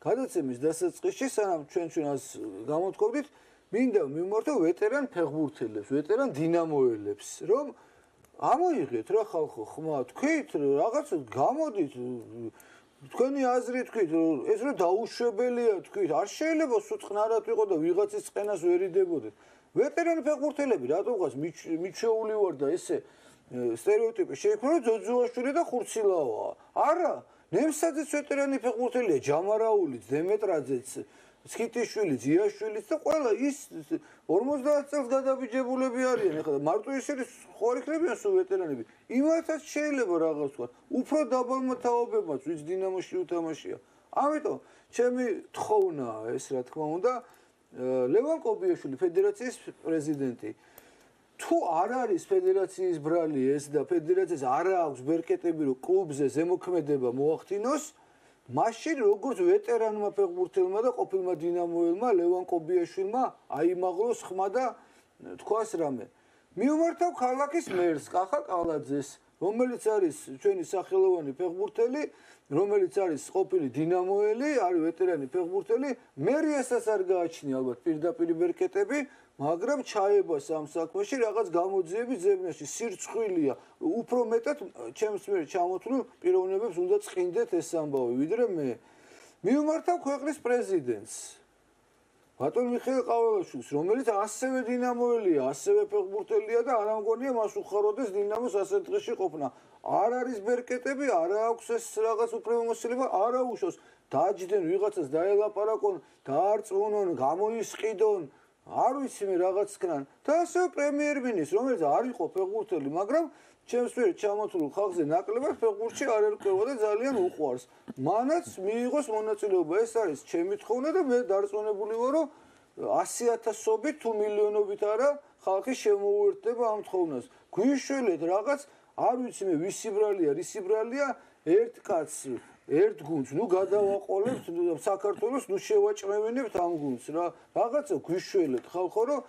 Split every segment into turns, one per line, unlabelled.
გადაცემის დასაწყისში სანამ ჩვენას გამოთქვით, მინდა მიმართო ვეტერან ფეხბურთელებს, ვეტერან დინამოელებს, რომ ამოიღეთ რა ხალხო ხმა, თქვით რაღაც გამოდით თქვენი აზრი თქვით, ეს რომ დაუშვებელია თქვით, არ შეიძლება სუწყნარად ვიყო და ვიღაცის წყენას ვერიდებოდეთ. ვეტერანი ფეხბურთელები რატომღაც მიჩეული ვარ და ესე სტერეოტიპი შეიქმნა, რომ ძოძუაშვილი და ხურცილავაა. არა, ნემსაძეც ვეტერანი ფეხბურთელია, ჯამარაულიც, დემეტრაძეც, სკიტიშვილიც, იაშვილიც და ყველა ის 50 წელს გადაბიჯებულები არიან. ეხლა მარტო ისინი ხო არ იქნებიან სულ ვეტერანები. იმათაც შეიძლება რაღაც თქვა. უფრო დაბალმა თაობებმაც ვიც დინამოში უთამაშია. ამიტომ ჩემი თხოვნაა ეს რა თქმა უნდა, ლევან კობიაშვილი ფედერაციის პრეზიდენტი თუ არ არის ფედერაციის ბრალი ეს და ფედერაციას არ აქვს ბერკეტები რომ კლუბზე ზემოქმედება მოახდინოს, მაშინ როგორც ვეტერანმა ფეხბურთელმა და ყოფილმა დინამოელმა ლევან კობიაშვილმა აიმაღლოს ხმა და თქვას რამე. მივმართავ ქალაქის მერს კახა კალაძეს, რომელიც არის ჩვენი სახელოვანი ფეხბურთელი, რომელიც არის ყოფილი დინამოელი, არის ვეტერანი ფეხბურთელი, მერი ესაც არ გააჩნია ალბათ პირდაპირ ბერკეტები, მაგრამ ჩაება სამ საქმეში რაღაც გამოძიების ზებნაში სირცხვილია. უფრო მეტად ჩემს მიერ ჩამოთვლილ პიროვნებებს უნდა წყინდეთ ეს ამბავი, ვიდრე მე. მივმართავ ქვეყნის პრეზიდენტს. ბატონ მიხეილ ყაველაშვილს, რომელიც ასევე დინამოელია, ასევე ფეხბურთელია და არ ამგონია მას უხაროდეს დინამოს ასეთ დღეში ყოფნა. არ არის ბერკეტები, არ აქვს ეს რაღაც უფლებამოსილება, არ აუშვოს. დაჯდენ ვიღაცას დაელაპარაკონ, დაარწმუნონ, გამოისყიდონ. არ ვიცი მე რაღაც ქნან და ასევე პრემიერ-მინისტრს, რომელიც არ იყო ფეხბურთელი, მაგრამ ჩემს მიერ ჩამოთვლილ ხალხზე ნაკლებად ფეხბურთში არ ერკვევა და ძალიან უყვარს. მანაც მიიღოს მონაწილეობა. ეს არის ჩემი თხოვნა და მე დარწმუნებული ვარ, რომ 100,000-ობით თუ მილიონობით არა ხალხი შემოუერთდება ამ თხოვნას. გვიშველეთ რაღაც, არ ვიცი მე ვისი ბრალია, რისი ბრალია, ერთ კაცს ერთ გუნდს, ნუ გადავაყოლებთ საქართველოს, ნუ შევაჭმევინებთ ამ გუნდს რა. რაღაცა გვიშველეთ ხალხო, რომ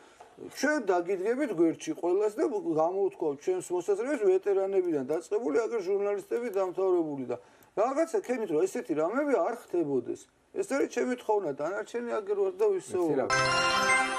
ჩვენ დაგიდგებით გვერდში ყველას და გამოვთქვავთ ჩვენს მოსაზრებას ვეტერანებიდან დაწყებული, აგერ ჟურნალისტები დამთავრებული და რაღაცა ქენით რომ ესეთი რამები არ ხდებოდეს. ეს არის ჩემი თხოვნა, დანარჩენი აგერ ვარ და ვისაუბრებ.